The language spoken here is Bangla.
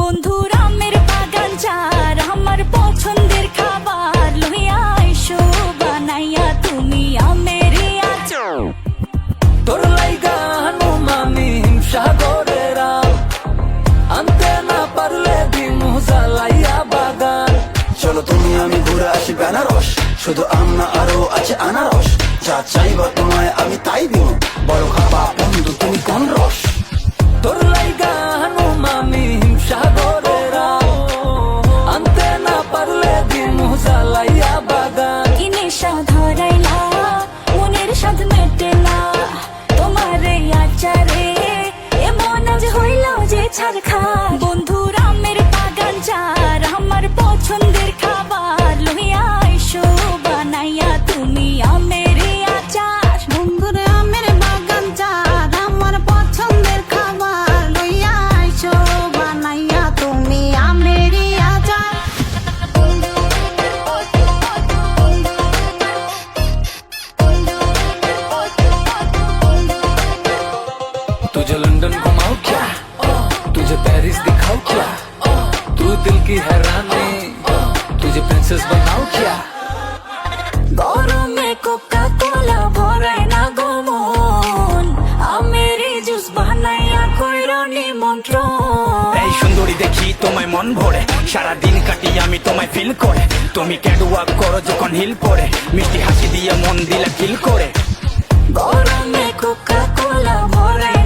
বন্ধুর আমের বাগান চার আমার পছন্দের খাবার লইয়া আইসো বানাইয়া তুমি আমের আচার। তোর লাইগা মামি হিমসাগরের আম আনতে না পারলে দিমু জ্বালাইয়া বাগান। চলো তুমি আমি ঘুরে আসি বেনারস, শুধু আম না আরো আছে আনারস। যা চাইবা তোমায় আমি তাই দিব, বড় খাবা বন্ধু তুমি কোন রস। তোর লাইগা মামি হিমসাগরের আম আনতে না পারলে দিমু জ্বালাইয়া বাগান। কি নেশা ধরাইলা মনের স্বাদ মেটে না তোমার এই আচারে এমন আজ হইল যে ছাড় খা। বন্ধুর আমের বাগান চার আমার পছন্দের খাবার লইয়া আইসো বানাইয়া তুমি আমের আচার। বন্ধুরে আমের বাগান চার আমার পছন্দের খাবার লইয়া আইসো বানাইয়া তুমি আমের আচার। तुझे लंदन घुमाओ क्या, तुझे पेरिस दिखाओ क्या, तू दिल की हैरानी तुझे प्रिंसेस बनाओ क्या। গরমে কোকা কোলা ভরায় না গমন আমের জুস বানাইয়া কইরো নিমন্ত্রণ। এই সুন্দরী দেখি তোমায় মন ভরে, সারা দিন কাটি আমি তোমায় ফিল করে। তুমি ক্যাটওয়াক করো যখন হিল পরে, মিষ্টি হাসি দিয়ে মন দিলে ফিল করে। গরমে কোকা কোলা ভরায়